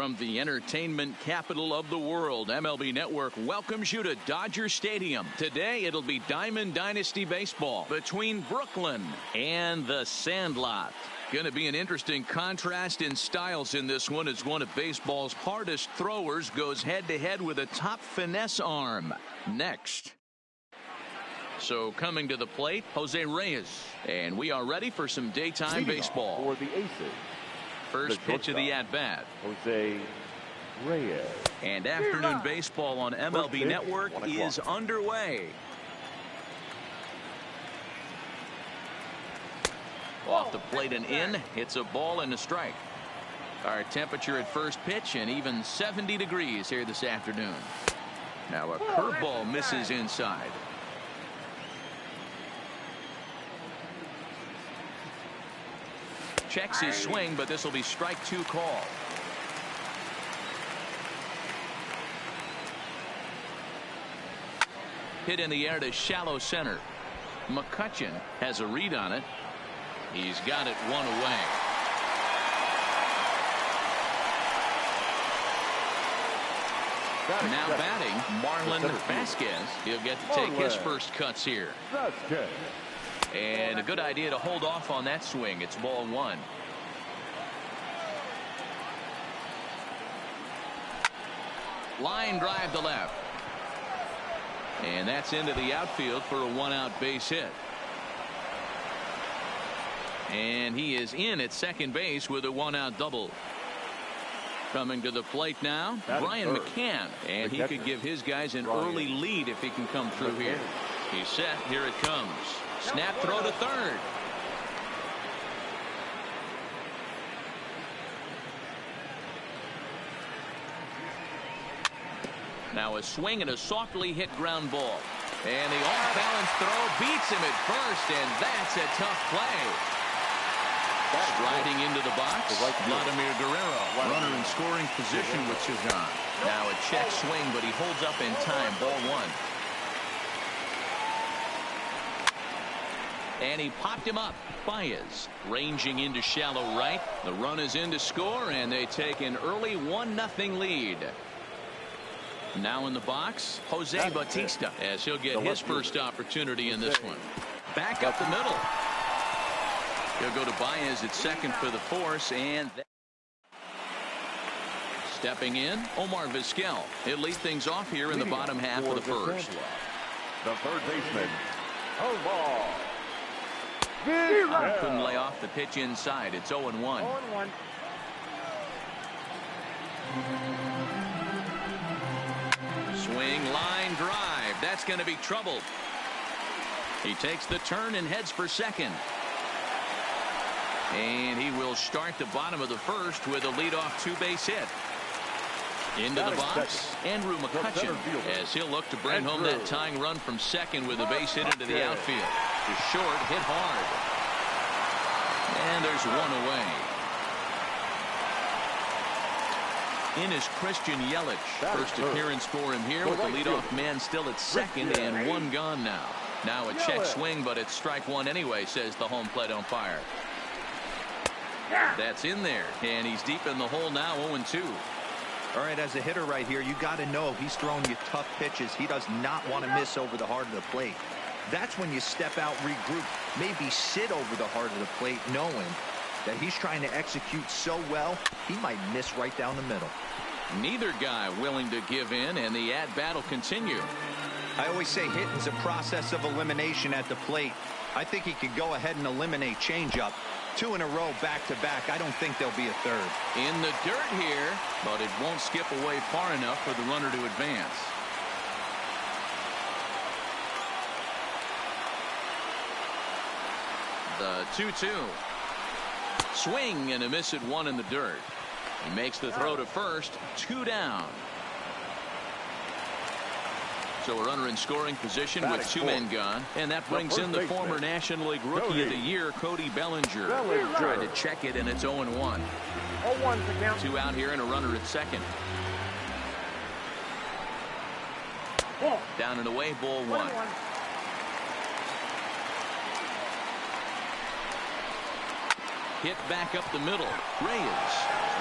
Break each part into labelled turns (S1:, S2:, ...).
S1: From the entertainment capital of the world, MLB Network welcomes you to Dodger Stadium. Today, it'll be Diamond Dynasty Baseball between Brooklyn and the Sandlot. Going to be an interesting contrast in styles in this one as one of baseball's hardest throwers goes head-to-head with a top finesse arm. Next. So coming to the plate, Jose Reyes. And we are ready for some daytime baseball.
S2: For the Aces.
S1: First pitch of the at-bat.
S2: Jose Reyes.
S1: And afternoon baseball on MLB Network is underway. Off the plate and in. It's a ball and a strike. Our temperature at first pitch and even 70 degrees here this afternoon. Now a curveball misses inside. Checks his swing, but this will be strike two call. Hit in the air to shallow center. McCutchen has a read on it. He's got it one away. Now batting, Marlon Vasquez. He'll get to take his first cuts here. And a good idea to hold off on that swing. It's ball one. Line drive to left. And that's into the outfield for a one-out base hit. And he is in at second base with a one-out double. Coming to the plate now, Brian McCann. And he could give his guys an early lead if he can come through here. He's set. Here it comes. Snap throw to third. Now a swing and a softly hit ground ball. And the off-balance throw beats him at first, and that's a tough play. Striding into the box, Vladimir Guerrero. Runner in scoring position with Cezanne. Now a check swing, but he holds up in time. Ball one. And he popped him up. Baez ranging into shallow right. The run is in to score, and they take an early 1-0 lead. Now in the box, Jose Bautista, as he'll get his first opportunity in this one. Back up the middle. He'll go to Baez at second for the force, and stepping in, Omar Vizquel. He'll lead things off here in the bottom half of the first.
S2: The third baseman, Omar.
S1: Couldn't lay off the pitch inside. It's 0-1.
S2: 0-1.
S1: Swing, line drive. That's going to be trouble. He takes the turn and heads for second. And he will start the bottom of the first with a leadoff two-base hit. Into the box, Andrew McCutchen, as he'll look to bring home that tying run from second with a base hit into the outfield. To short, hit hard. And there's one away. In is Christian Yelich. First appearance for him here with the leadoff man still at second and one gone now. Now a check swing, but it's strike one anyway, says the home plate umpire. That's in there, and he's deep in the hole now, 0-2.
S3: All right, as a hitter right here, you got to know he's throwing you tough pitches. He does not want to miss over the heart of the plate. That's when you step out, regroup, maybe sit over the heart of the plate, knowing that he's trying to execute so well, he might miss right down the middle.
S1: Neither guy willing to give in, and the at-bat will continue.
S3: I always say hitting's a process of elimination at the plate. I think he could go ahead and eliminate changeup. 2 in a row back-to-back. I don't think there'll be a third.
S1: In the dirt here, but it won't skip away far enough for the runner to advance. The 2-2. Swing and a miss at one in the dirt. He makes the throw to first. 2 down. So a runner in scoring position with 2 men gone. And that brings in the former National League Rookie of the Year, Cody Bellinger. Tried to check it, and it's 0-1. 2 out here and a runner at second. Down and away, ball 1. Hit back up the middle. Reyes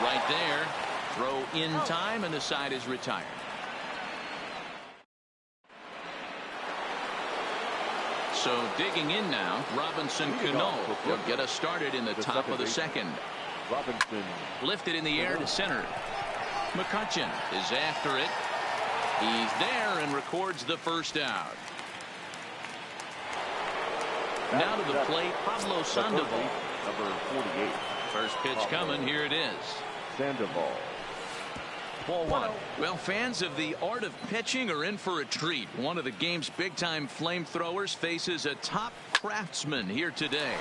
S1: right there. Throw in time, and the side is retired. So digging in now, Robinson Cano will get us started in the top of the second.
S2: Robinson.
S1: Lifted in the air to center. McCutcheon is after it. He's there and records the first out. Now to the plate, Pablo Sandoval.
S2: Number 48.
S1: First pitch coming. Here it is.
S2: Sandoval.
S1: Ball one. Well, fans of the art of pitching are in for a treat. One of the game's big-time flamethrowers faces a top craftsman here today.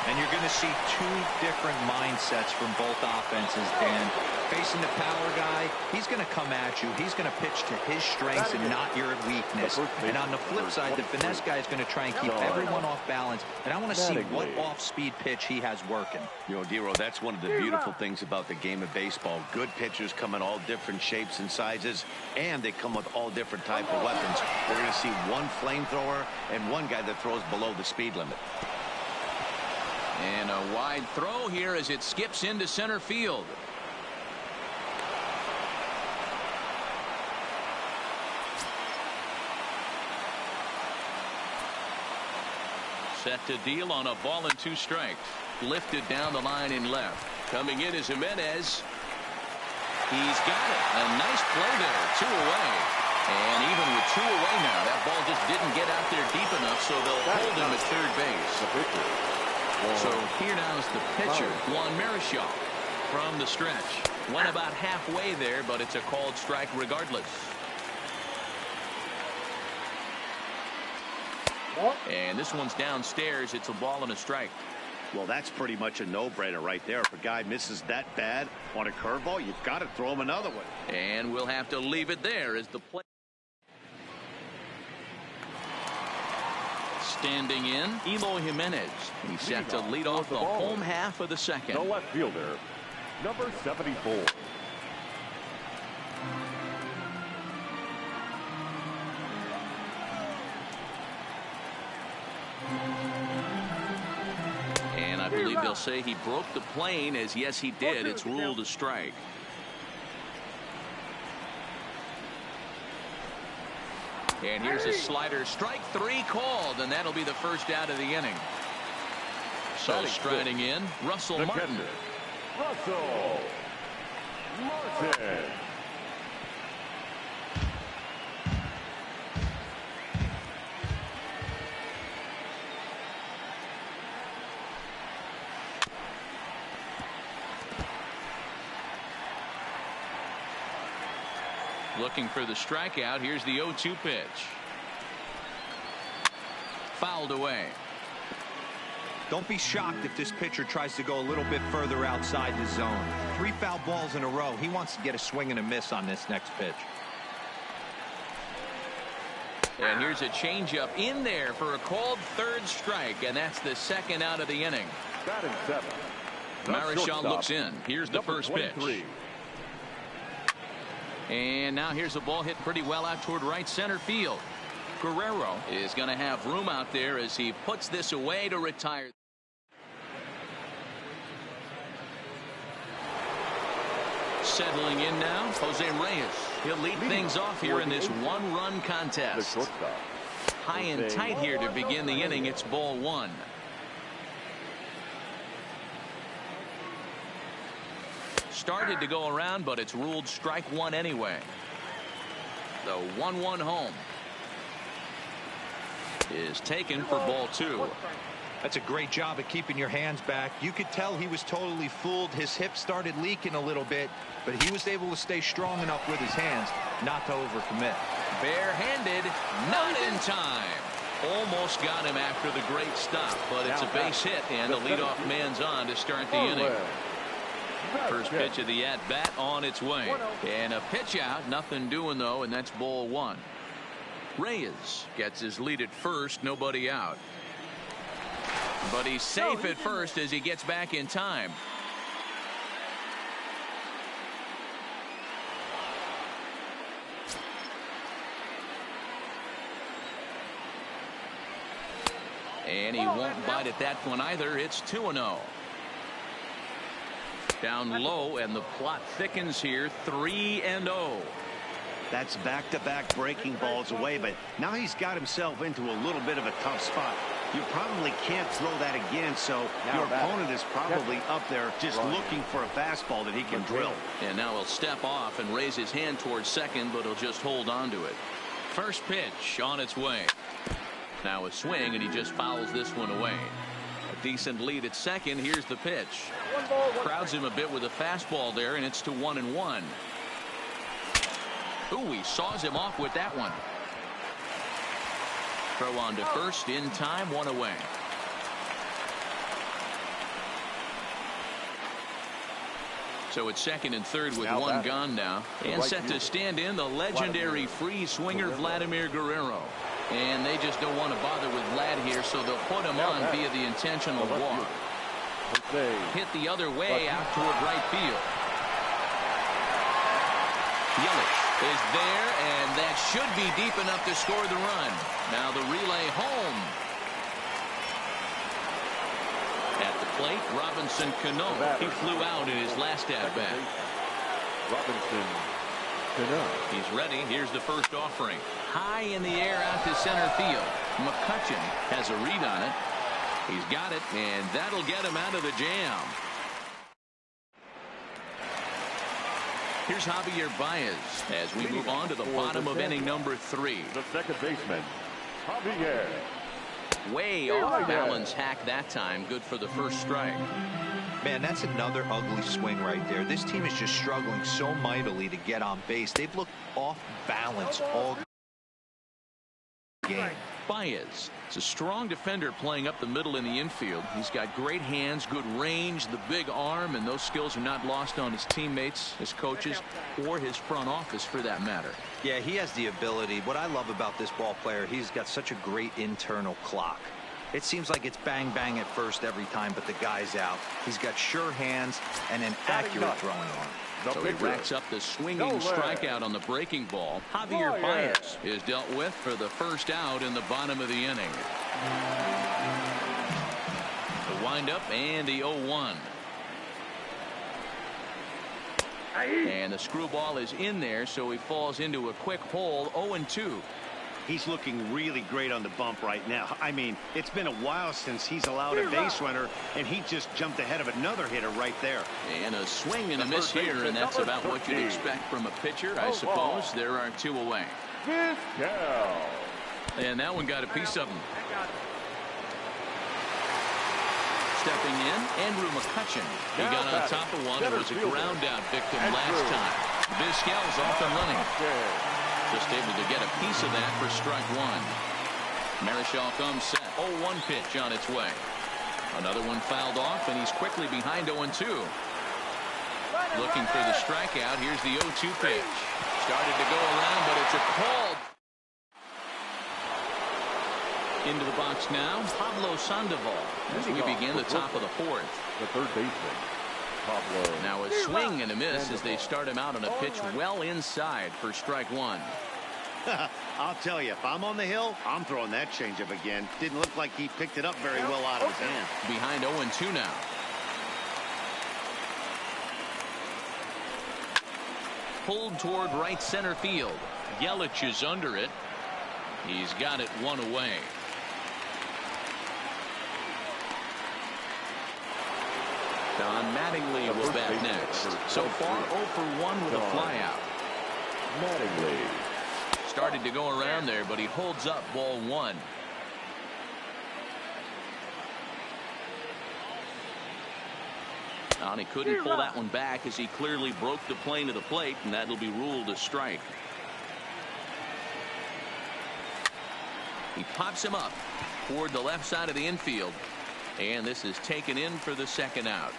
S3: And you're going to see two different mindsets from both offenses. And facing the power guy, he's going to come at you. He's going to pitch to his strengths and not your weakness. And on the flip side, the finesse guy is going to try and keep everyone off balance. And I want to see what off-speed pitch he has working.
S4: You know, Dero, that's one of the beautiful things about the game of baseball. Good pitchers come in all different shapes and sizes, and they come with all different type of weapons. We're going to see one flamethrower and one guy that throws below the speed limit.
S1: And a wide throw here as it skips into center field. Set to deal on a ball and 2 strikes. Lifted down the line in left. Coming in is Jimenez. He's got it. A nice play there. 2 away. And even with 2 away now, that ball just didn't get out there deep enough, so they'll hold him at third base. So here now is the pitcher, Juan Marichal, from the stretch. Went about halfway there, but it's a called strike regardless. And this one's downstairs. It's a ball and a strike.
S4: Well, that's pretty much a no-brainer right there. If a guy misses that bad on a curveball, you've got to throw him another one.
S1: And we'll have to leave it there as the play. Standing in, Eloy Jimenez. He's set to lead off the home half of the second.
S2: The left fielder, number 74.
S1: And I believe they'll say he broke the plane, as yes, he did. It's ruled a strike. And here's a slider. Strike 3 called, and that'll be the first out of the inning. So striding in, Russell Martin.
S2: Russell Martin.
S1: Looking for the strikeout. Here's the 0-2 pitch. Fouled away.
S3: Don't be shocked if this pitcher tries to go a little bit further outside the zone. 3 foul balls in a row. He wants to get a swing and a miss on this next pitch.
S1: And here's a changeup in there for a called 3rd strike, and that's the 2nd out of the inning.
S2: Batting 7.
S1: Marichal looks in. Here's the first pitch. And now here's a ball hit pretty well out toward right center field. Guerrero is going to have room out there as he puts this away to retire. Settling in now, Jose Reyes. He'll lead things off here in this 1-run contest. High and tight here to begin the inning. It's ball 1. Started to go around, but it's ruled strike 1 anyway. The 1-1 home is taken for ball 2.
S3: That's a great job of keeping your hands back. You could tell he was totally fooled. His hip started leaking a little bit, but he was able to stay strong enough with his hands not to overcommit.
S1: Barehanded, not in time. Almost got him after the great stop, but it's a base hit, and the leadoff man's on to start the inning. First pitch of the at-bat on its way. And a pitch out, nothing doing though, and that's ball 1. Reyes gets his lead at first, nobody out. But he's safe at first as he gets back in time. And he won't bite at that one either. It's 2-0. Down low, and the plot thickens here. 3-0.
S4: That's back-to-back breaking balls away, but now he's got himself into a little bit of a tough spot. You probably can't throw that again, so your opponent is probably up there just looking for a fastball that he can drill.
S1: And now he'll step off and raise his hand towards second, but he'll just hold on to it. First pitch on its way. Now a swing, and he just fouls this one away. A decent lead at second. Here's the pitch. Crowds him a bit with a fastball there, and it's to 1-1. Ooh, he saws him off with that one. Throw on to first in time, 1 away. So it's second and third with one gone now. And set to stand in the legendary free swinger Vladimir Guerrero. And they just don't want to bother with Vlad here, so they'll put him on via the intentional walk. Hit the other way out toward right field. Yelich is there, and that should be deep enough to score the run. Now the relay home. At the plate, Robinson Cano. He flew out in his last at-bat.
S2: Robinson Cano.
S1: He's ready. Here's the first offering. High in the air out to center field. McCutchen has a read on it. He's got it, and that'll get him out of the jam. Here's Javier Baez as we move on to the bottom of inning number 3.
S2: The second baseman, Javier.
S1: Way off balance hack that time. Good for the first strike.
S3: Man, that's another ugly swing right there. This team is just struggling so mightily to get on base. They've looked off balance all game.
S1: Baez is a strong defender playing up the middle in the infield. He's got great hands, good range, the big arm, and those skills are not lost on his teammates, his coaches, or his front office for that matter.
S3: Yeah, he has the ability. What I love about this ball player, he's got such a great internal clock. It seems like it's bang bang at first every time, but the guy's out. He's got sure hands and an accurate throwing arm.
S1: So he racks up the swinging strikeout on the breaking ball. Javier Baez is dealt with for the first out in the bottom of the inning. The windup and the 0-1. And the screwball is in there, so he falls into a quick hole. 0-2.
S4: He's looking really great on the bump right now. I mean, it's been a while since he's allowed a base runner, and he just jumped ahead of another hitter right there.
S1: And a swing and a miss here, and that's about what you'd expect from a pitcher, I suppose. There are 2 away. And that one got a piece of him. Stepping in, Andrew McCutchen. He got on top of one. It was a ground out victim last time. Vizquel's off and running. Just able to get a piece of that for strike 1. Marichal comes set. 0-1 pitch on its way. Another one fouled off, and he's quickly behind 0-2. Looking for the strikeout. Here's the 0-2 pitch. Started to go around, but it's a call. Into the box now, Pablo Sandoval, as we begin the top of the 4th.
S2: The third baseman, Pablo.
S1: Now a swing and a miss as they start him out on a pitch well inside for strike 1.
S4: I'll tell you, if I'm on the hill, I'm throwing that changeup again. Didn't look like he picked it up very well out of his hand.
S1: Behind 0-2 now. Pulled toward right center field. Yelich is under it. He's got it 1 away. Don Mattingly will bat next. So far 0 for 1 with a flyout.
S2: Mattingly.
S1: Started to go around there, but he holds up ball 1. And he couldn't pull that one back as he clearly broke the plane of the plate, and that'll be ruled a strike. He pops him up toward the left side of the infield, and this is taken in for the second out.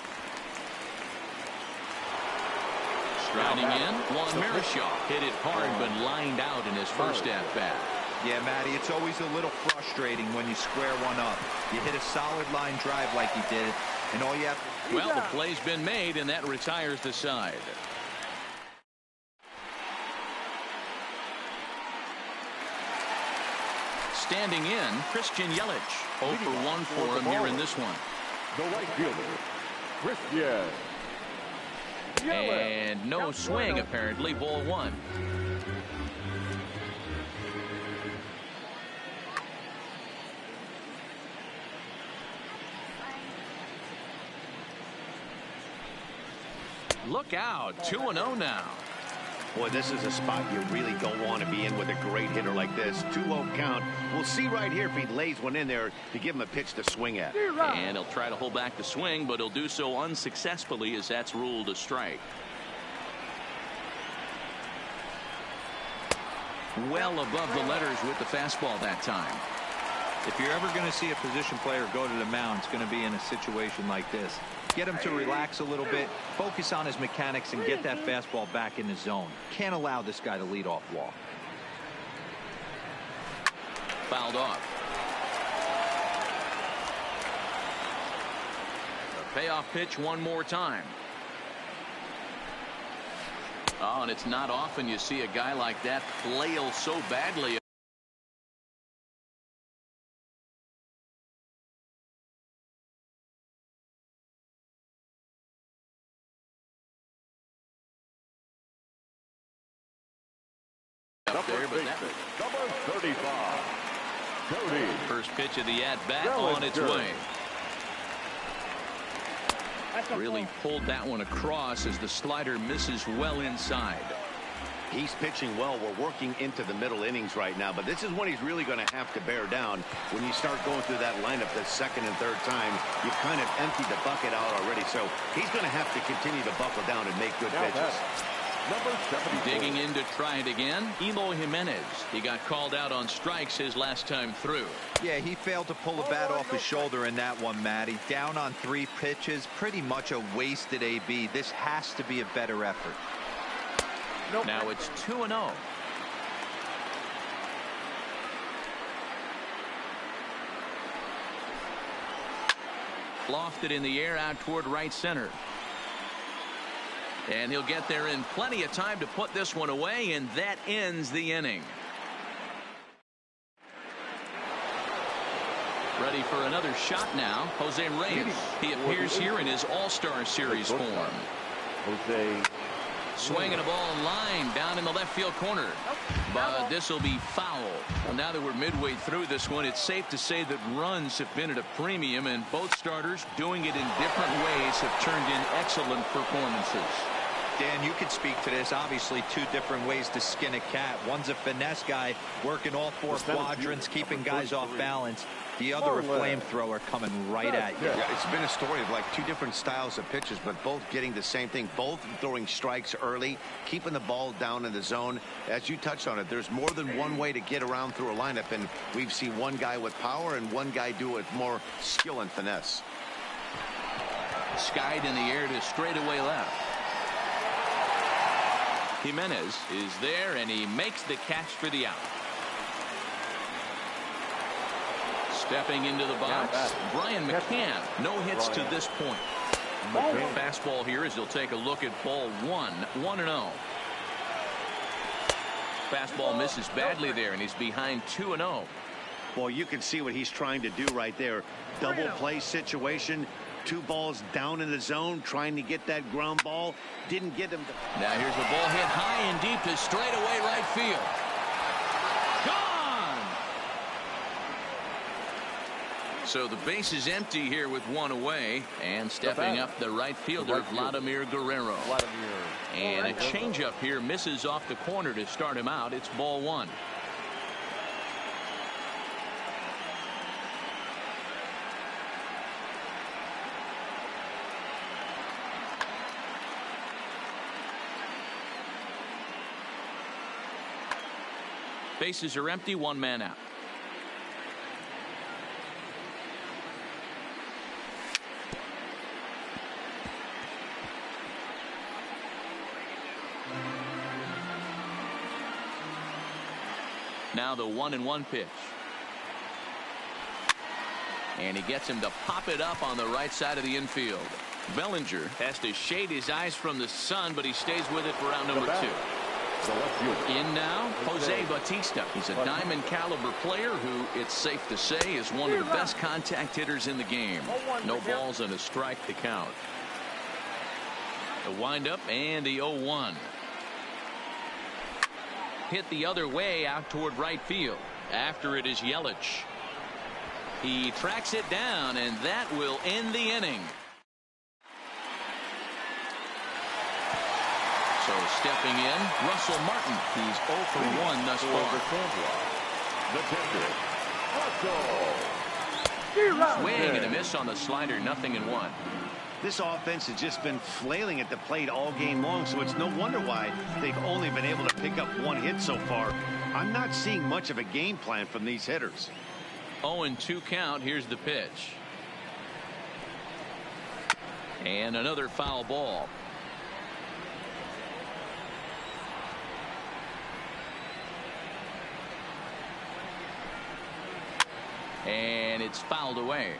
S1: Striding in, Juan Marichal hit it hard but lined out in his first at-bat.
S3: Yeah, Matty, it's always a little frustrating when you square one up. You hit a solid line drive like he did, and all you have...
S1: Well, the play's been made, and that retires the side. Standing in, Christian Yelich. 0 for 1 for him here in this one.
S2: The right fielder, Christian
S1: And no swing, apparently. Ball one. Look out. 2-0 now.
S4: Boy, this is a spot you really don't want to be in with a great hitter like this. 2-0 count. We'll see right here if he lays one in there to give him a pitch to swing at.
S1: And he'll try to hold back the swing, but he'll do so unsuccessfully as that's ruled a strike. Well above the letters with the fastball that time.
S3: If you're ever going to see a position player go to the mound, it's going to be in a situation like this. Get him to relax a little bit, focus on his mechanics, and get that fastball back in the zone. Can't allow this guy to lead off walk.
S1: Fouled off. The payoff pitch one more time. Oh, and it's not often you see a guy like that flail so badly. Up there, but that
S2: number 35, Cody.
S1: first pitch of the at-bat on its way. Really pulled that one across as the slider misses well inside.
S4: He's pitching well. We're working into the middle innings right now, but this is when he's really going to have to bear down. When you start going through that lineup the second and third time, you've kind of emptied the bucket out already, so he's going to have to continue to buckle down and make good pitches.
S2: Number 74.
S1: Digging in to try it again, Eloy Jimenez. He got called out on strikes his last time through.
S3: Yeah, he failed to pull the bat off his shoulder in that one, Matty. Down on 3 pitches, pretty much a wasted AB. This has to be a better effort.
S1: Now it's 2-0. Lofted in the air out toward right center. And he'll get there in plenty of time to put this one away, and that ends the inning. Ready for another shot now, Jose Reyes. He appears here in his All-Star Series form.
S2: Jose.
S1: Swinging a ball in line down in the left field corner. But this will be foul. Well, now that we're midway through this one, it's safe to say that runs have been at a premium, and both starters doing it in different ways have turned in excellent performances.
S3: Dan, you could speak to this. Obviously, 2 different ways to skin a cat. One's a finesse guy working all 4 quadrants, keeping guys off balance. The other, a flamethrower coming right at you.
S4: Yeah, it's been a story of like 2 different styles of pitches, but both getting the same thing. Both throwing strikes early, keeping the ball down in the zone. As you touched on it, there's more than one way to get around through a lineup, and we've seen one guy with power and one guy do it more skill and finesse.
S1: Skied in the air to straightaway left. Jimenez is there, and he makes the catch for the out. Stepping into the box, Brian McCann. No hits to this point. Fastball here as he'll take a look at ball 1. 1-0. Fastball misses badly there, and he's behind 2-0.
S4: Well, you can see what he's trying to do right there. Double play situation. 2 balls down in the zone, trying to get that ground ball. Didn't get him.
S1: Now here's the ball hit high and deep to straightaway right field. Gone! So the base is empty here with 1 away, and stepping up the right fielder, Vladimir Guerrero. And a changeup here misses off the corner to start him out. It's ball 1. Bases are empty, 1 man out. Now the 1-1 pitch. And he gets him to pop it up on the right side of the infield. Bellinger has to shade his eyes from the sun, but he stays with it for round number 2. In now, Jose Bautista. He's a diamond caliber player who, it's safe to say, is one of the best contact hitters in the game. No balls and a strike to count. The windup and the 0-1. Hit the other way out toward right field. After it is Yelich. He tracks it down, and that will end the inning. So stepping in, Russell Martin. He's 0 for 1 thus far.
S2: The pitcher, Russell.
S1: Swing and a miss on the slider, 0-1.
S4: This offense has just been flailing at the plate all game long, so it's no wonder why they've only been able to pick up 1 hit so far. I'm not seeing much of a game plan from these hitters.
S1: 0-2 count. Here's the pitch. And another foul ball. And it's fouled away.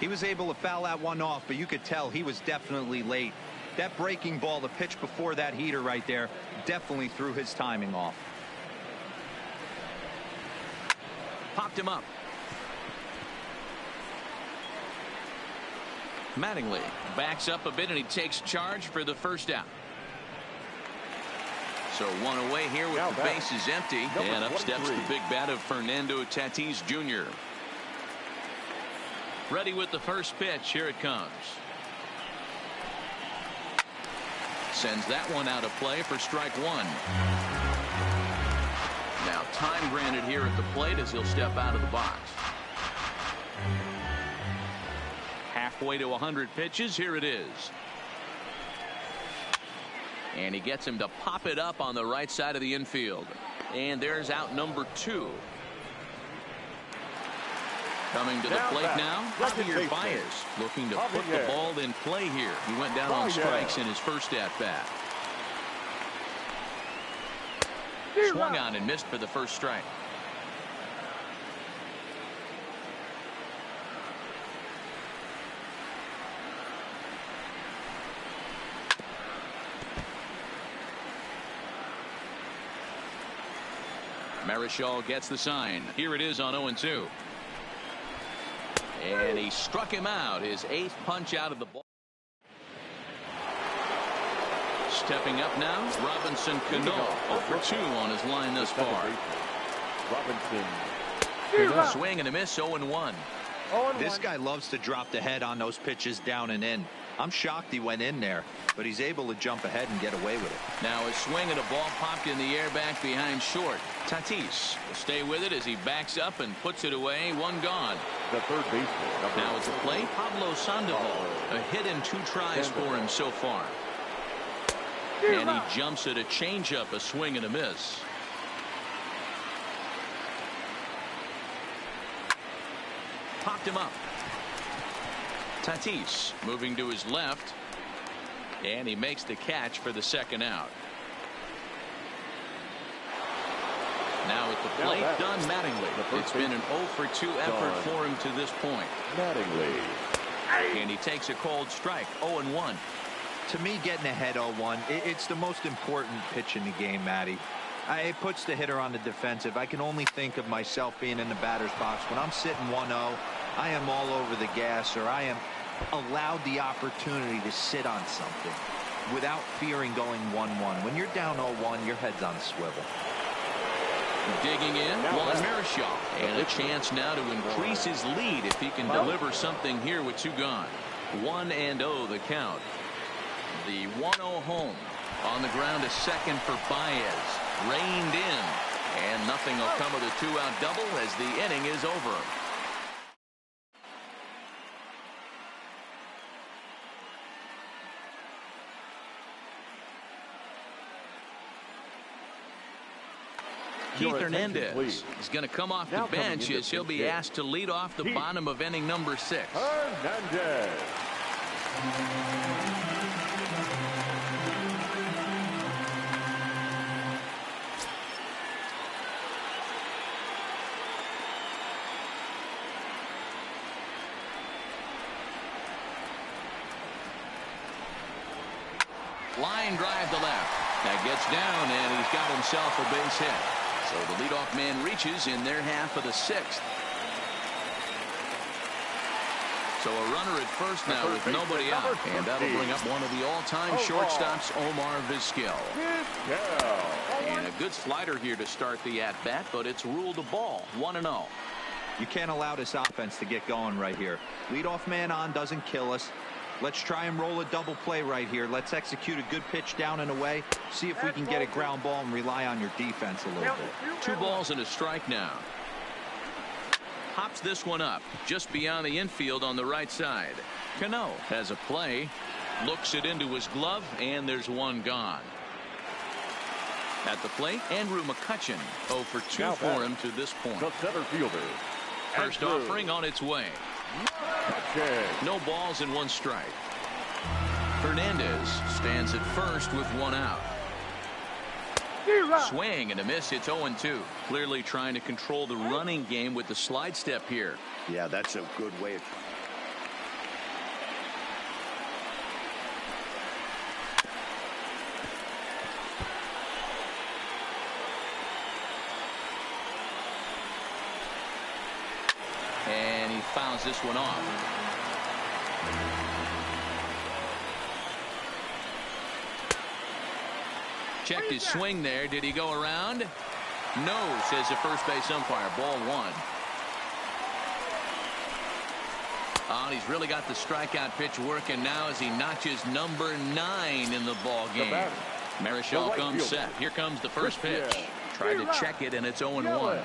S3: He was able to foul that one off, but you could tell he was definitely late. That breaking ball, the pitch before that heater right there, definitely threw his timing off.
S1: Popped him up. Mattingly backs up a bit, and he takes charge for the first out. So 1 away here with the bases empty. And up steps the big bat of Fernando Tatis Jr. Ready with the first pitch. Here it comes. Sends that one out of play for strike 1. Now time granted here at the plate as he'll step out of the box. Halfway to 100 pitches. Here it is. And he gets him to pop it up on the right side of the infield. And there's out number 2. Coming to the plate now, Javier Baez, looking to put the ball in play here. He went down on strikes in his first at-bat. Swung on and missed for the first strike. Marichal gets the sign. Here it is on 0-2. And he struck him out. His 8th punch out of the ball. Stepping up now, Robinson Cano. 0 for 2 on his line thus far.
S2: Robinson.
S1: Swing and a miss, 0-1.
S3: This guy loves to drop the head on those pitches down and in. I'm shocked he went in there, but he's able to jump ahead and get away with it.
S1: Now a swing and a ball popped in the air back behind short. Tatis will stay with it as he backs up and puts it away. 1 gone.
S2: The third baseman.
S1: Now at the plate, Pablo Sandoval. A hit in 2 tries for him so far. And he jumps at a changeup, a swing and a miss. Popped him up. Tatis moving to his left. And he makes the catch for the second out. Now at the plate, Don Mattingly. It's been an 0 for 2 effort for him to this point.
S2: Mattingly.
S1: And he takes a cold strike, 0-1.
S3: To me, getting ahead 0-1, it's the most important pitch in the game, Matty. It puts the hitter on the defensive. I can only think of myself being in the batter's box. When I'm sitting 1-0, I am all over the gas, or I am allowed the opportunity to sit on something without fearing going 1-1. When you're down 0-1, your head's on a swivel.
S1: Digging in, Juan Marichal. And a chance now to increase his lead if he can deliver something here with 2 gone. 1-0 the count. The 1-0 home. On the ground, a second for Baez. Reined in. And nothing will come of the 2-out double as the inning is over. Keith Hernandez is going to come off the bench as he'll be asked to lead off the bottom of inning number 6.
S2: Hernandez.
S1: Line drive to left. That gets down, and he's got himself a base hit. So the leadoff man reaches in their half of the 6th. So a runner at first now with nobody out. And that'll bring up one of the all-time shortstops, Omar Vizquel. And a good slider here to start the at-bat, but it's ruled a ball, 1-0.
S3: You can't allow this offense to get going right here. Leadoff man on doesn't kill us. Let's try and roll a double play right here. Let's execute a good pitch down and away. See if we can get a ground ball and rely on your defense a little bit.
S1: 2 balls and a strike now. Hops this one up just beyond the infield on the right side. Cano has a play, looks it into his glove, and there's one gone. At the plate, Andrew McCutchen, 0 for 2 for him to this point.
S2: The center fielder.
S1: First offering on its way. No balls and 1 strike. Fernandez stands at first with 1 out. Swing and a miss. It's 0-2. Clearly trying to control the running game with the slide step here.
S4: Yeah, that's a good way of.
S1: And he fouls this one off. Checked his swing there. Did he go around? No, says the first base umpire. Ball 1. Oh, and he's really got the strikeout pitch working now as he notches number 9 in the ball game. Marichal comes set. Here comes the first pitch. Tried to check it, and it's 0-1.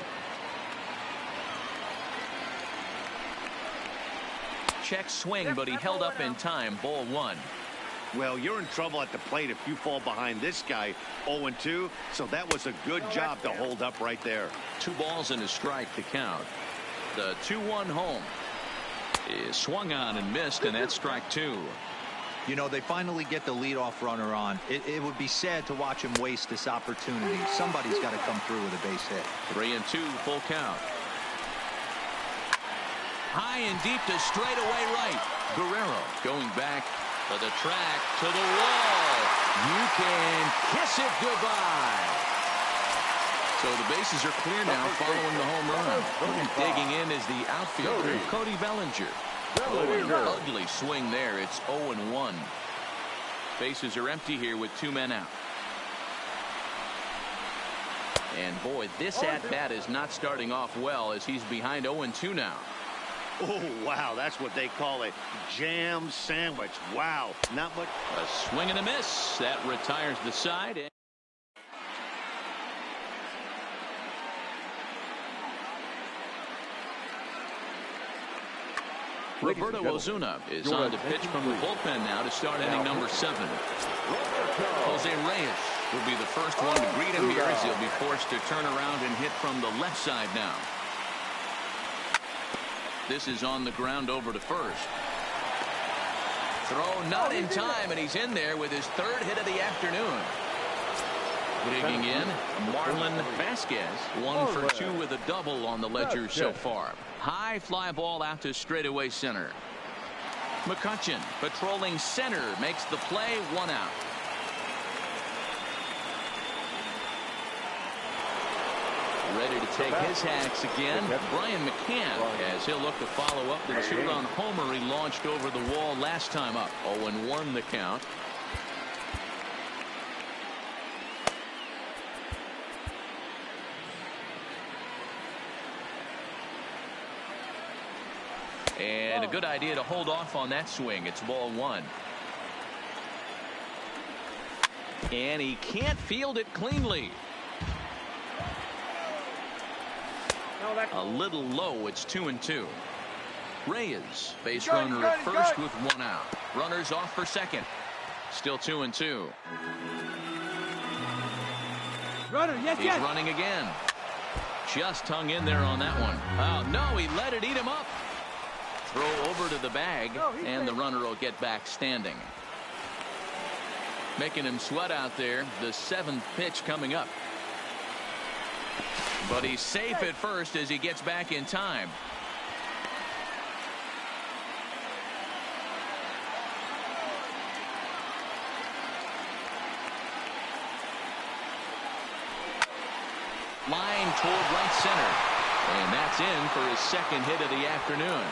S1: Check swing, but he held up in time. Ball 1.
S4: Well, you're in trouble at the plate if you fall behind this guy. 0-2, so that was a good job to hold up right there.
S1: 2 balls and a strike to count. The 2-1 home is swung on and missed, and that's strike 2.
S3: You know, they finally get the leadoff runner on. It would be sad to watch him waste this opportunity. Somebody's got to come through with a base hit.
S1: 3-2, full count. High and deep to straightaway right. Guerrero going back to the track, to the wall. You can kiss it goodbye. So the bases are clear now following the home run. Digging in is the outfielder, Cody Bellinger. An ugly swing there. It's 0-1. Bases are empty here with 2 men out. And boy, this at-bat is not starting off well as he's behind 0-2 now.
S4: Oh, wow, that's what they call a jam sandwich. Wow, not much.
S1: A swing and a miss. That retires the side. Roberto Ozuna is on to pitch from the bullpen now to start inning number 7. Jose Reyes will be the first one to greet him here as he'll be forced to turn around and hit from the left side now. This is on the ground over to first. Throw not in time, and he's in there with his 3rd hit of the afternoon. Digging in, Marlon Vasquez, 1 for 2 with a double on the ledger so far. High fly ball out to straightaway center. McCutchen patrolling center makes the play, 1 out. Ready to take his hacks again. Brian McCann, as he'll look to follow up the 2-run homer he launched over the wall last time up. 0-1 the count. And a good idea to hold off on that swing. It's ball 1. And he can't field it cleanly. A little low. It's 2-2. Reyes, base runner at first with 1 out. Runners off for second. Still 2-2. He's running again. Just hung in there on that one. Oh, no, he let it eat him up. Throw over to the bag, and the runner will get back standing. Making him sweat out there. The 7th pitch coming up. But he's safe at first as he gets back in time. Line toward right center. And that's in for his 2nd hit of the afternoon.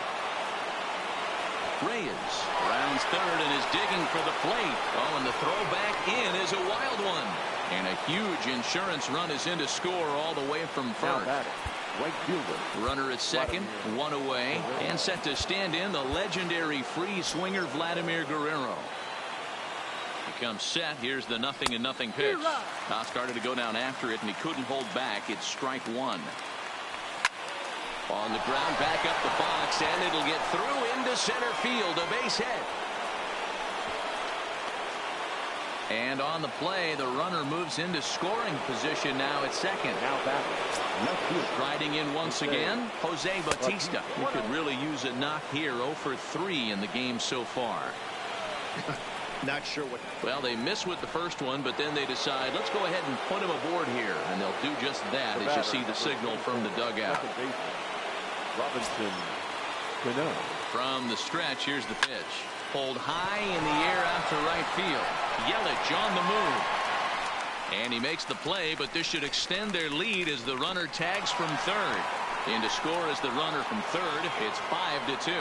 S1: Reyes rounds third and is digging for the plate. Oh, and the throw back in is a wild one. And a huge insurance run is in to score all the way from first.
S2: Right fielder.
S1: Runner at second, one away, and set to stand in the legendary free swinger Vladimir Guerrero. He comes set. Here's the 0-0 pitch. Toss started to go down after it, and he couldn't hold back. It's strike one. On the ground, back up the box, and it'll get through into center field. A base hit. And on the play, the runner moves into scoring position now at second.
S2: Now back.
S1: Riding in once again, Jose Bautista. He could really use a knock here. 0 for 3 in the game so far.
S3: Not sure what.
S1: Well, they miss with the first one, but then they decide, let's go ahead and put him aboard here. And they'll do just that as you see the signal from the dugout.
S2: Robinson Cano.
S1: From the stretch, here's the pitch. Pulled high in the air out to right field. Yelich on the move. And he makes the play, but this should extend their lead as the runner tags from third. In to score is the runner from third. It's 5-2.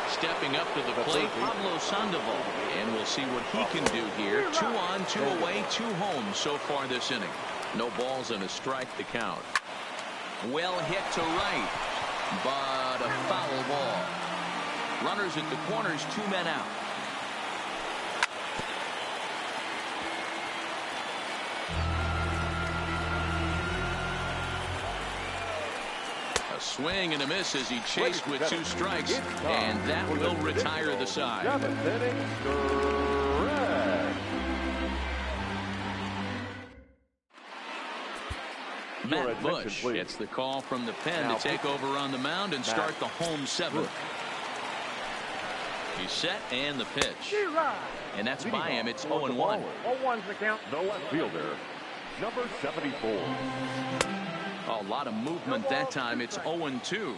S1: Stepping up to the plate, Pablo Sandoval. And we'll see what he can do here. 2 on, 2 away, 2 home so far this inning. No balls and a strike to count. Well hit to right, but a foul ball. Runners at the corners, 2 men out. A swing and a miss as he chased with 2 strikes, and that will retire the side. Matt Bush gets the call from the pen to take over on the mound and start the home 7th. He's set and the pitch. And that's by him. It's 0-1.
S2: 0-1's the count. The left fielder, number 74.
S1: A lot of movement that time. It's 0-2.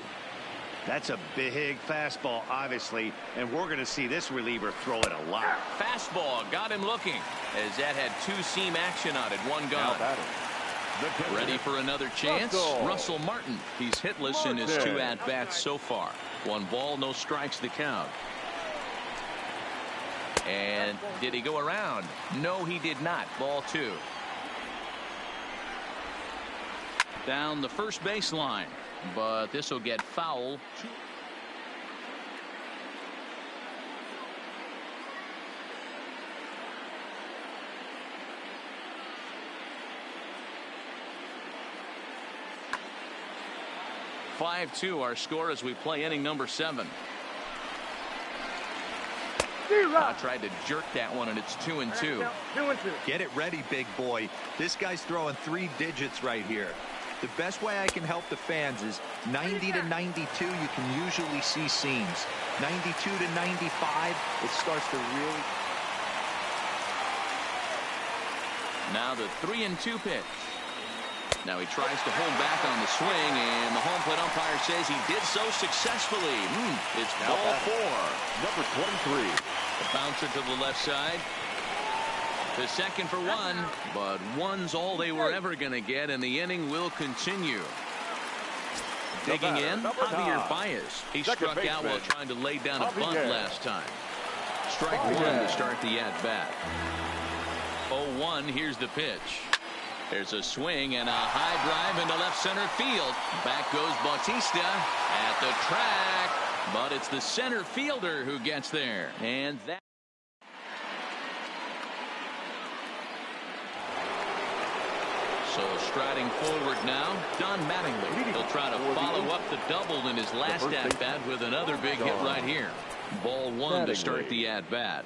S4: That's a big fastball, obviously, and we're going to see this reliever throw it a lot.
S1: Fastball got him looking as that had 2-seam action on it. 1 gone. Ready for another chance. Russell Martin. He's hitless in his 2 at-bats so far. 1 ball, no strikes to count. And did he go around? No, he did not. Ball 2. Down the first baseline, but this will get foul. (5-2) our score as we play inning number 7. I tried to jerk that one, and it's 2-2.
S3: Get it ready, big boy. This guy's throwing 3 digits right here. The best way I can help the fans is 90 to 92. You can usually see seams. 92 to 95, it starts to really.
S1: Now the 3-2 pitch. Now he tries to hold back on the swing, and the home plate umpire says he did so successfully. It's ball 4.
S2: Number 23.
S1: The bouncer to the left side. The second for 1, but 1's all they were ever going to get, and the inning will continue. Digging in, Javier Baez. He struck out while trying to lay down a bunt last time. Strike 1 to start the at-bat. 0-1, here's the pitch. There's a swing and a high drive into left center field. Back goes Bautista at the track, but it's the center fielder who gets there. And that. So striding forward now, Don Mattingly. He'll try to follow up the double in his last at-bat with another big hit right here. Ball 1 to start the at-bat.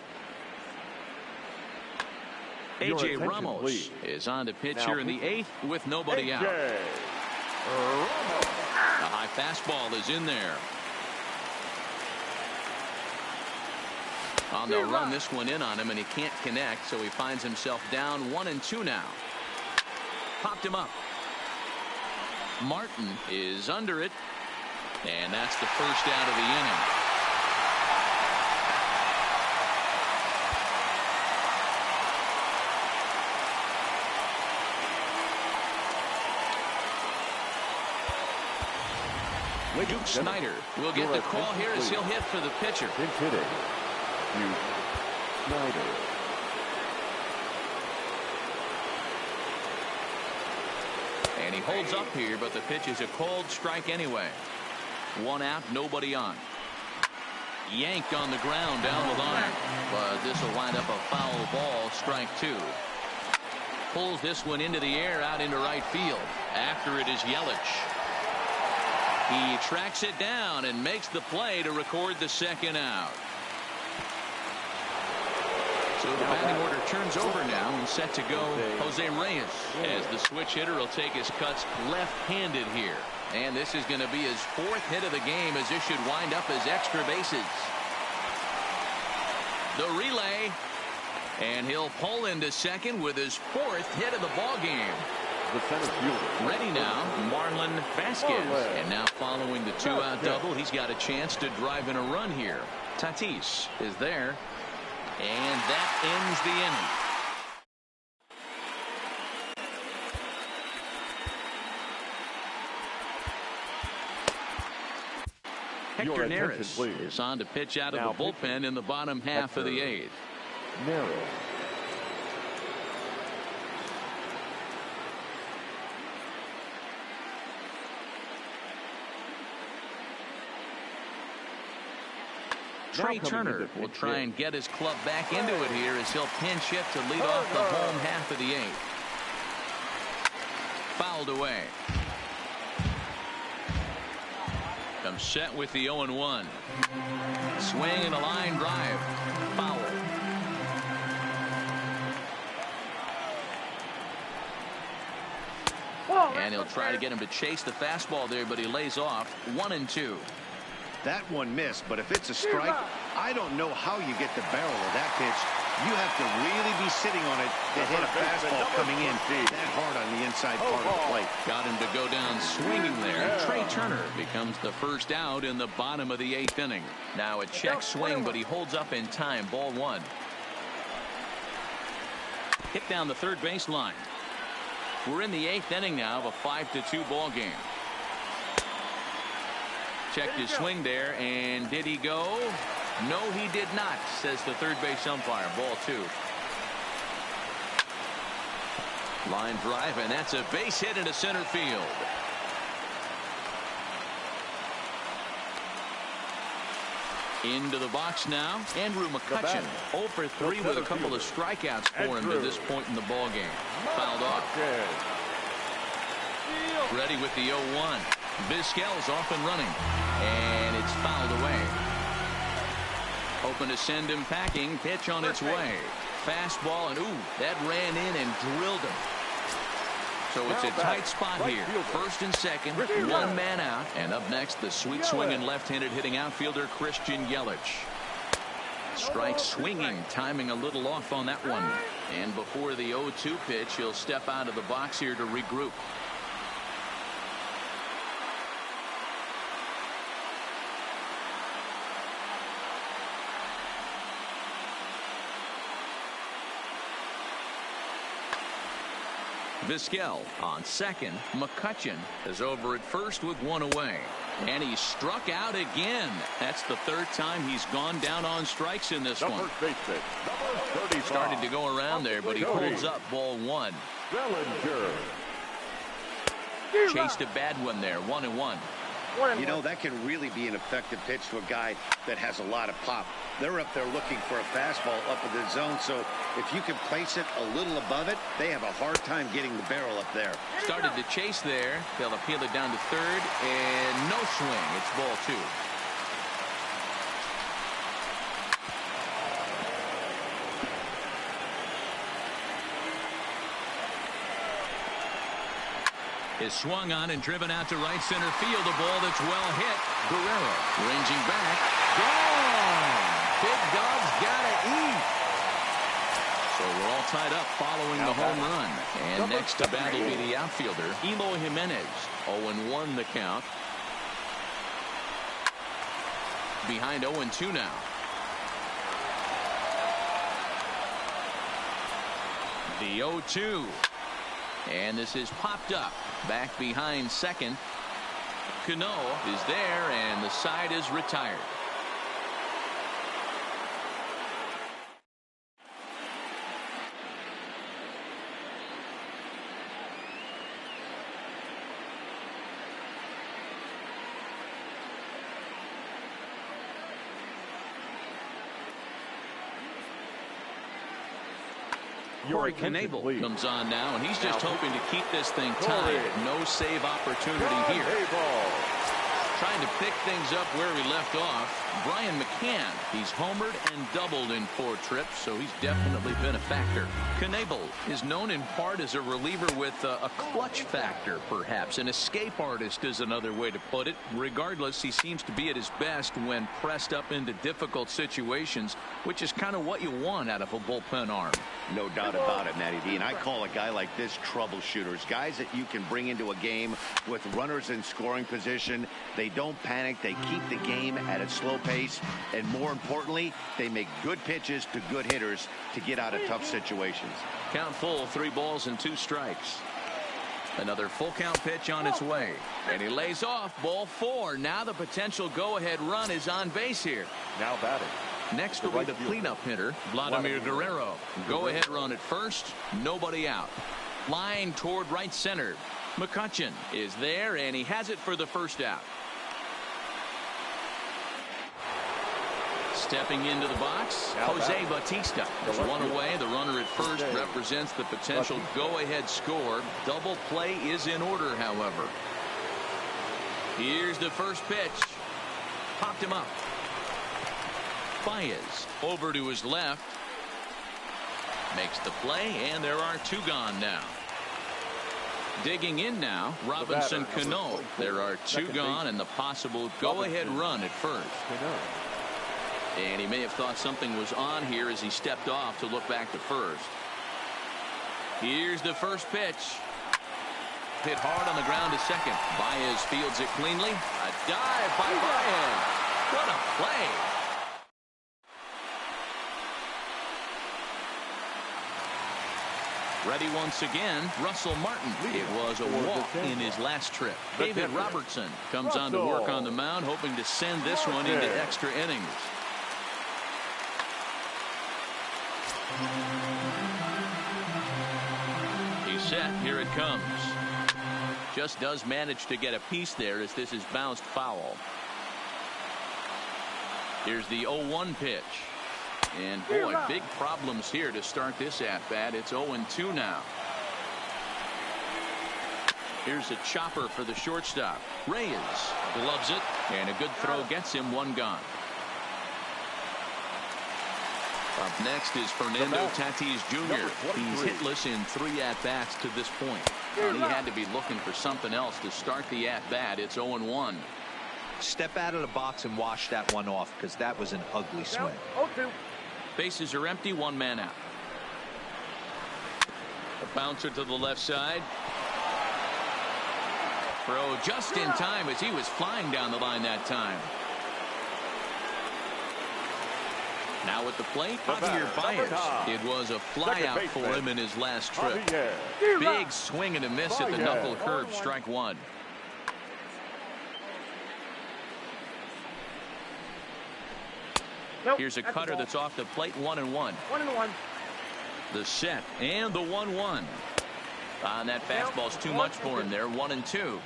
S1: A.J. Ramos is on to pitch here in the 8th with nobody out. The high fastball is in there. They'll run this one in on him, and he can't connect, so he finds himself down 1-2 now. Popped him up. Martin is under it, and that's the first out of the inning. Duke Snyder will get the call here as he'll hit for the pitcher.
S2: Pinch hitting. Duke Snyder.
S1: And he holds up here, but the pitch is a called strike anyway. 1 out, nobody on. Yanked on the ground down the line, but this will wind up a foul ball, strike 2. Pulls this one into the air out into right field. After it is Yelich. He tracks it down and makes the play to record the 2nd out. So the batting order turns over now and set to go Jose Reyes, as the switch hitter will take his cuts left-handed here. And this is going to be his 4th hit of the game, as this should wind up as extra bases. The relay, and he'll pull into second with his 4th hit of the ball game.
S2: The center fielder.
S1: Ready now, Marlon Vasquez. And now following the 2-out double, he's got a chance to drive in a run here. Tatis is there. And that ends the inning. Hector Neris is on to pitch out of the bullpen in the bottom half of the 8th.
S2: Neris.
S1: Trey Turner will try and get his club back into it here as he'll pinch hit to lead off the home half of the 8th. Fouled away. Comes set with the 0-1. Swing and a line drive. Foul. And he'll try to get him to chase the fastball there, but he lays off. 1-2.
S4: That one missed, but if it's a strike, I don't know how you get the barrel of that pitch. You have to really be sitting on it to hit a fastball coming in that hard on the inside part of the plate.
S1: Got him to go down swinging there. Trey Turner becomes the 1st out in the bottom of the 8th inning. Now a check swing, but he holds up in time. Ball 1. Hit down the 3rd baseline. We're in the 8th inning now of a 5-2 ball game. Checked his swing there, and did he go? No, he did not, says the 3rd base umpire. Ball 2. Line drive, and that's a base hit into center field. Into the box now, Andrew McCutchen. 0 for 3 with a couple of strikeouts for him to this point in the ball game. Fouled off. Ready with the 0-1. Vizquel's off and running, and it's fouled away. Hoping to send him packing. Pitch on its way. Fastball, and that ran in and drilled him. So it's a tight spot here. 1st and 2nd, 1 man out. And up next, the sweet swinging left-handed hitting outfielder Christian Yelich. Strike swinging, timing a little off on that one. And before the 0-2 pitch, he'll step out of the box here to regroup. Vizquel on second. McCutchen is over at first with 1 away. And he struck out again. That's the 3rd time he's gone down on strikes in this one. Started to go around there, but he holds up. Ball 1. Chased a bad one there. 1-1.
S4: You know, that can really be an effective pitch to a guy that has a lot of pop. They're up there looking for a fastball up in the zone, so if you can place it a little above it, they have a hard time getting the barrel up there.
S1: Started to chase there. They'll appeal it down to 3rd, and no swing. It's ball 2. Is swung on and driven out to right center field. A ball that's well hit. Guerrero ranging back. Gone! Big Dog's gotta eat. So we're all tied up following the home run. And next to bat will be the outfielder, Eloy Jimenez. 0-1 the count. Behind 0-2 now. The 0-2. And this is popped up. Back behind second. Cano is there, and the side is retired. Corey Knebel comes on now, and he's just hoping to keep this thing tied. No save opportunity here. Trying to pick things up where we left off. Brian McCann, he's homered and doubled in 4 trips, so he's definitely been a factor. Knebel is known in part as a reliever with a clutch factor, perhaps. An escape artist is another way to put it. Regardless, he seems to be at his best when pressed up into difficult situations, which is kind of what you want out of a bullpen arm.
S4: No doubt about it, Matty D. And I call a guy like this troubleshooters. Guys that you can bring into a game with runners in scoring position. They don't panic. They keep the game at a slow pace. And more importantly, they make good pitches to good hitters to get out of tough situations.
S1: Count full, 3 balls and 2 strikes. Another full count pitch on its way. And he lays off, ball 4. Now the potential go-ahead run is on base here.
S2: Now batting.
S1: Next will be the cleanup hitter, Vladimir Guerrero. Go-ahead run at first, nobody out. Line toward right center. McCutchen is there, and he has it for the first out. Stepping into the box, Jose Bautista is 1 away. The runner at first represents the potential go-ahead score. Double play is in order, however. Here's the first pitch. Popped him up. Baez over to his left. Makes the play, and there are 2 gone now. Digging in now, Robinson Cano. There are 2 gone, and the possible go-ahead run at first. And he may have thought something was on here as he stepped off to look back to first. Here's the first pitch. Hit hard on the ground to second. Baez fields it cleanly. A dive by Baez. What a play. Ready once again, Russell Martin. It was a walk in his last trip. David Robertson comes on to work on the mound, hoping to send this one into extra innings. He's set. Here it comes. Just does manage to get a piece there as this is bounced foul. Here's the 0-1 pitch. And boy, big problems here to start this at-bat. It's 0-2 now. Here's a chopper for the shortstop. Reyes gloves it, and a good throw gets him 1 gone. Up next is Fernando Tatis Jr. He's hitless in 3 at-bats to this point. And he had to be looking for something else to start the at-bat. It's 0-1.
S3: Step out of the box and wash that one off, because that was an ugly swing.
S1: Bases are empty, 1 man out. A bouncer to the left side. Throw just in time as he was flying down the line that time. Now at the plate, Javier Baez. It was a flyout for him in his last trip. Big swing and a miss at the knuckle curve, strike 1. Here's a cutter that's off the plate, 1-1.
S5: 1-1.
S1: The set and the 1-1. That fastball's too much for him there, 1-2.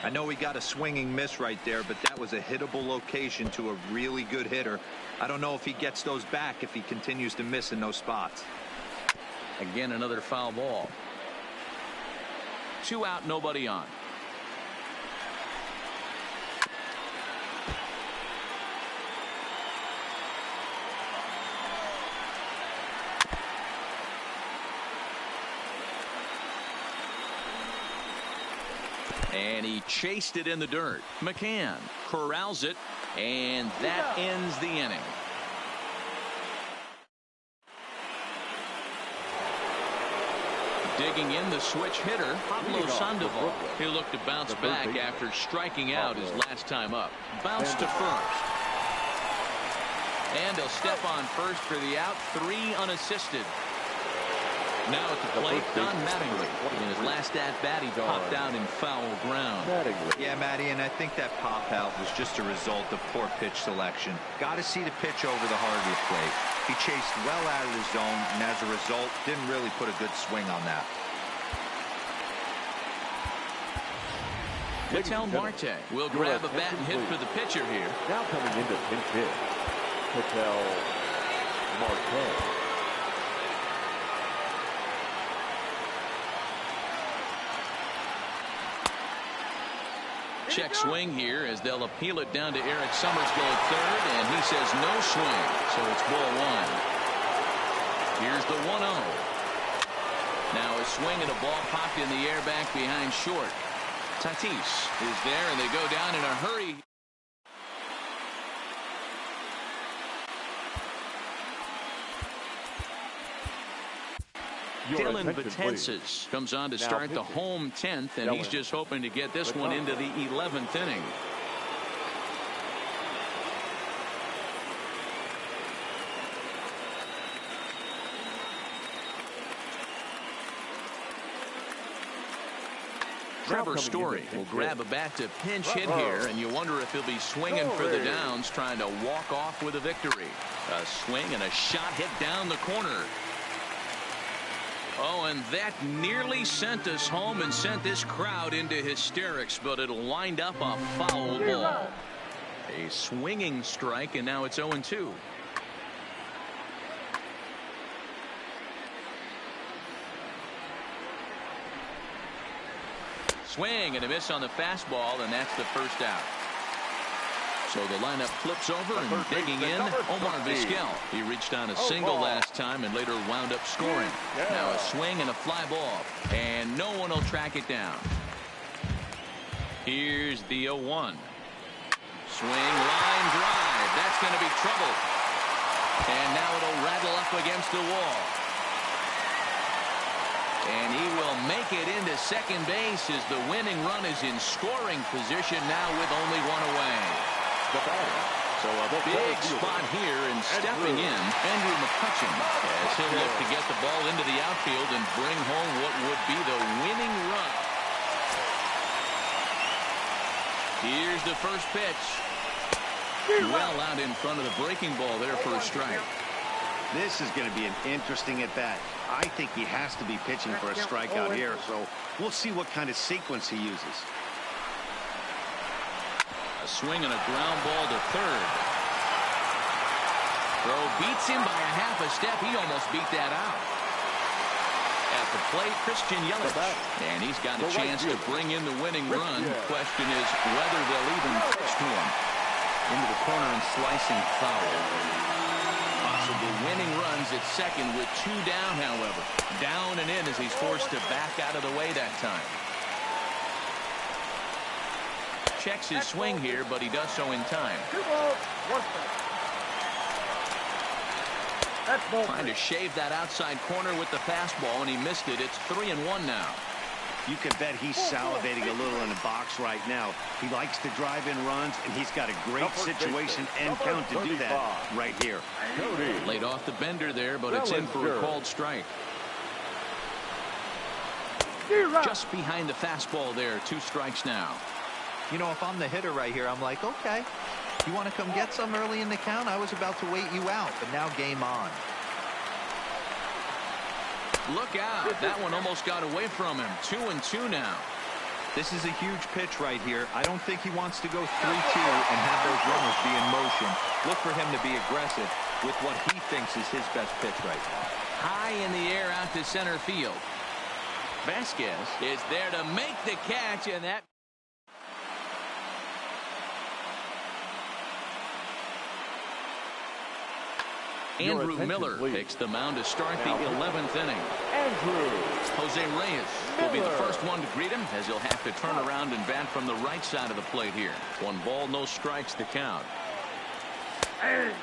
S3: I know he got a swinging miss right there, but that was a hittable location to a really good hitter. I don't know if he gets those back if he continues to miss in those spots.
S1: Again, another foul ball. 2 out, nobody on. And he chased it in the dirt. McCann corrals it, and that ends the inning. Digging in, the switch hitter, Pablo Sandoval. He'll look to bounce back after striking out his last time up. Bounce to first. And he'll step on first for the out, 3 unassisted. Now at the plate, Don Mattingly. In his last at-bat, he popped out in foul ground.
S3: Yeah, Matty, and I think that pop-out was just a result of poor pitch selection. Got to see the pitch over the heart of the plate. He chased well out of the zone, and as a result, didn't really put a good swing on that.
S1: Ketel Marte will grab a bat and hit for the pitcher here.
S2: Now coming into pinch hit, Ketel Marte.
S1: Check swing here as they'll appeal it down to Eric Summersgill at third, and he says no swing, so it's ball one. Here's the 1-0. Now a swing and a ball popped in the air back behind short. Tatis is there, and they go down in a hurry. Dylan Betances comes on to start the home 10th, and he's just hoping to get this one into the 11th inning. Trevor Story will grab a bat to pinch hit here, and you wonder if he'll be swinging for the downs, trying to walk off with a victory. A swing and a shot hit down the corner. Oh, and that nearly sent us home and sent this crowd into hysterics, but it'll wind up a foul ball. A swinging strike, and now it's 0-2. Swing and a miss on the fastball, and that's the first out. So the lineup flips over, and digging in, Omar Vizquel. He reached on a single last time and later wound up scoring. Now a swing and a fly ball, and no one will track it down. Here's the 0-1. Swing, line drive. That's going to be trouble. And now it'll rattle up against the wall. And he will make it into second base as the winning run is in scoring position now with only one away. So a big spot here, and stepping in, Andrew McCutchen, as he'll look to get the ball into the outfield and bring home what would be the winning run. Here's the first pitch. Well out in front of the breaking ball there for a strike.
S4: This is going to be an interesting at bat. I think he has to be pitching for a strikeout here, so we'll see what kind of sequence he uses.
S1: A swing and a ground ball to third. Throw beats him by a half a step. He almost beat that out. At the plate, Christian Yelich. And he's got a chance to bring in the winning run. Question is whether they'll even pitch to him. Into the corner and slicing foul. Possible winning runs at second with two down, however. Down and in as he's forced to back out of the way that time. Checks his swing here, but he does so in time. Trying to shave that outside corner with the fastball, and he missed it. It's 3-1 now.
S4: You can bet he's salivating a little in the box right now. He likes to drive in runs, and he's got a great situation and count to do that right here.
S1: Laid off the bender there, but it's in for a called strike. Just behind the fastball there. 2 strikes now.
S3: You know, if I'm the hitter right here, I'm like, okay, you want to come get some early in the count? I was about to wait you out, but now game on.
S1: Look out. That one almost got away from him. 2-2 now.
S3: This is a huge pitch right here. I don't think he wants to go 3-2 and have those runners be in motion. Look for him to be aggressive with what he thinks is his best pitch right now.
S1: High in the air out to center field. Vasquez is there to make the catch, and that Andrew Miller takes the mound to start the 11th inning. Jose Reyes will be the first one to greet him, as he'll have to turn around and bat from the right side of the plate here. 1 ball, no strikes to count.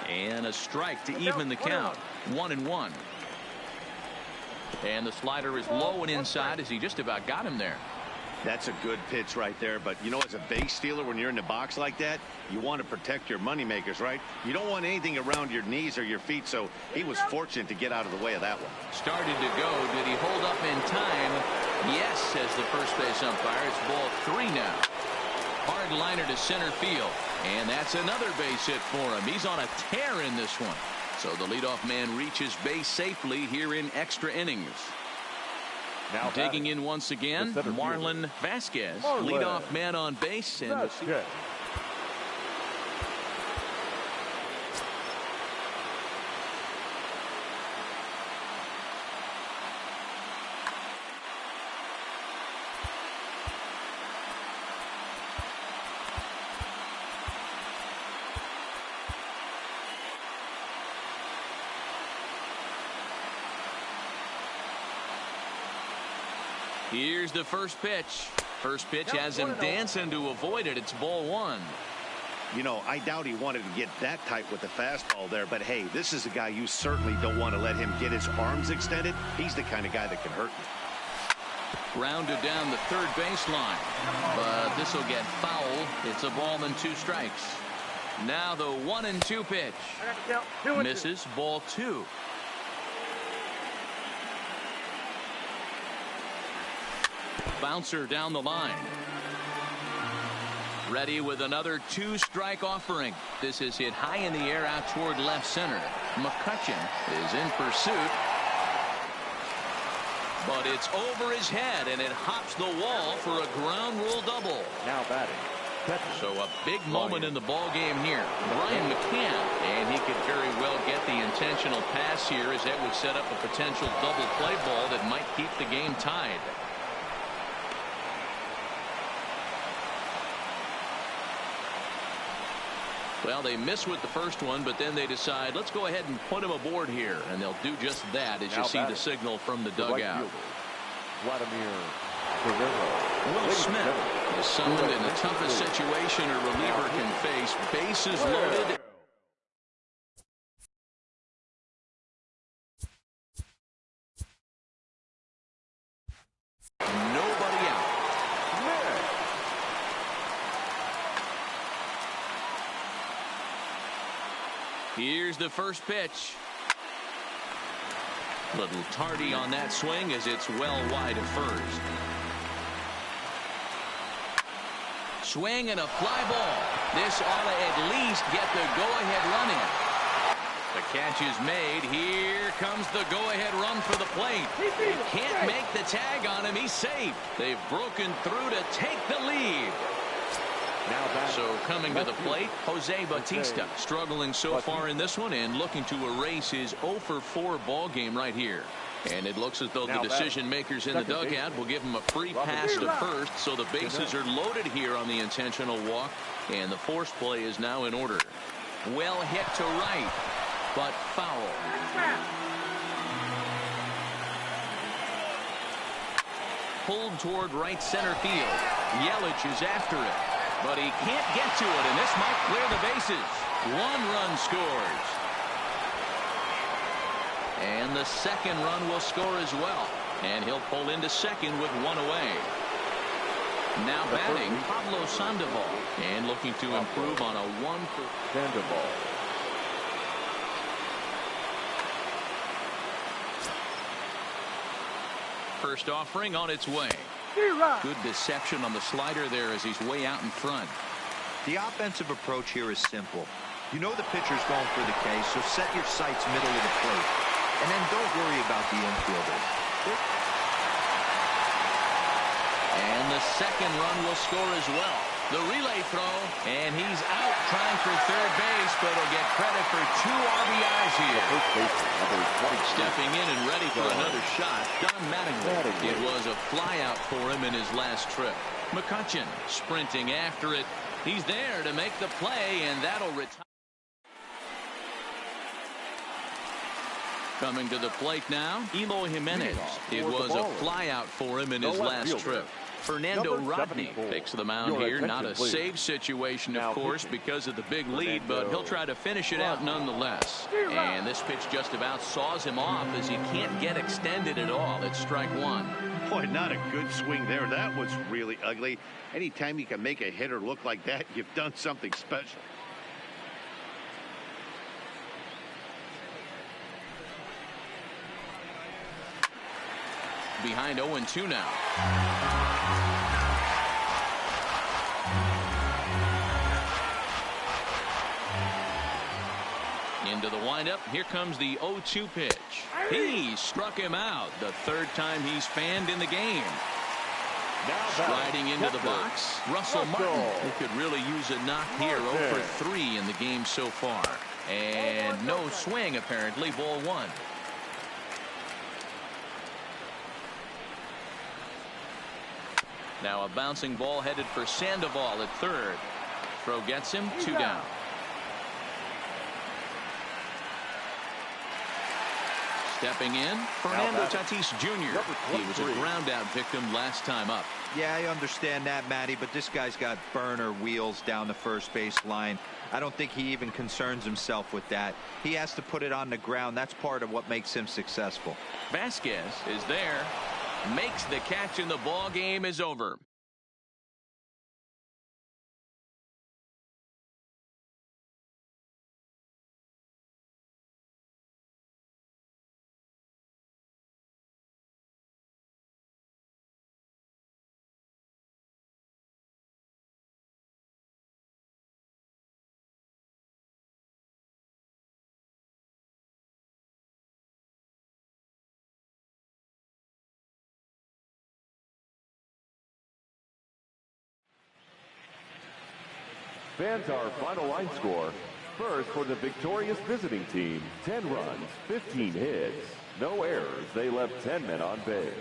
S1: And a strike to even the count. 1-1. And the slider is low and inside as he just about got him there.
S4: That's a good pitch right there. But, you know, as a base stealer, when you're in the box like that, you want to protect your money makers, right? You don't want anything around your knees or your feet, so he was fortunate to get out of the way of that one.
S1: Started to go. Did he hold up in time? Yes, says the first base umpire. It's ball 3 now. Hard liner to center field. And that's another base hit for him. He's on a tear in this one. So the leadoff man reaches base safely here in extra innings.
S2: Now
S1: digging in once again, Marlon Vasquez, leadoff man on base. And here's the first pitch. First pitch has him dancing to avoid it. It's ball 1.
S4: You know, I doubt he wanted to get that tight with the fastball there. But, hey, this is a guy you certainly don't want to let him get his arms extended. He's the kind of guy that can hurt you.
S1: Grounded down the third baseline. But this will get foul. It's a ball and 2 strikes. Now the 1-2 pitch. Misses, ball 2. Bouncer down the line. Ready with another 2-strike offering. This is hit high in the air out toward left center. McCutchen is in pursuit. But it's over his head and it hops the wall for a ground rule double.
S2: Now batting.
S1: So a big moment in the ball game here. Brian McCann, and he could very well get the intentional pass here, as that would set up a potential double play ball that might keep the game tied. Well, they miss with the first one, but then they decide, let's go ahead and put him aboard here. And they'll do just that as you see the signal from the dugout. Will Smith is summoned in the toughest situation a reliever can face. Bases loaded. Nobody out. Here's the first pitch. Little tardy on that swing as it's well wide of first. Swing and a fly ball. This ought to at least get the go-ahead running. The catch is made. Here comes the go-ahead run for the plate. They can't make the tag on him. He's safe. They've broken through to take the lead. So coming to the plate, Jose Bautista, struggling so far in this one and looking to erase his 0-for-4 ball game right here. And it looks as though the decision makers in the dugout will give him a free pass to first, so the bases are loaded here on the intentional walk, and the force play is now in order. Well hit to right, but foul. Pulled toward right center field. Yelich is after it, but he can't get to it, and this might clear the bases. 1 run scores. And the second run will score as well. And he'll pull into second with 1 away. Now batting, Pablo Sandoval. And looking to improve on a 1 for
S2: Sandoval.
S1: First offering on its way. Good deception on the slider there as he's way out in front.
S3: The offensive approach here is simple. You know the pitcher's going for the K, so set your sights middle of the plate. And then don't worry about the infielder.
S1: And the second run will score as well. The relay throw, and he's out trying for third base, but he'll get credit for 2 RBIs here. Stepping in and ready for another shot, Don Mattingly. It was a flyout for him in his last trip. McCutchen sprinting after it. He's there to make the play, and that'll retire. Coming to the plate now, Eloy Jimenez. It was a flyout for him in his last trip. Fernando Rodney takes the mound here. Not a save situation, of course, because of the big lead, but he'll try to finish it out nonetheless. And this pitch just about saws him off as he can't get extended at all. It's strike 1.
S4: Boy, not a good swing there. That was really ugly. Anytime you can make a hitter look like that, you've done something special.
S1: Behind 0-2 now. Into the windup. Here comes the 0-2 pitch. He struck him out. The third time he's fanned in the game. Striding into the box, Russell Martin, who could really use a knock here. 0 for 3 in the game so far. And no swing, apparently. Ball 1. Now a bouncing ball headed for Sandoval at third. Throw gets him, 2 down. Stepping in, Fernando Tatis Jr. He was a ground out victim last time up.
S3: Yeah, I understand that, Matty, but this guy's got burner wheels down the first base line. I don't think he even concerns himself with that. He has to put it on the ground. That's part of what makes him successful.
S1: Vasquez is there, makes the catch, and the ball game is over.
S2: Fans, our final line score. First, for the victorious visiting team, 10 runs, 15 hits. No errors. They left 10 men on base.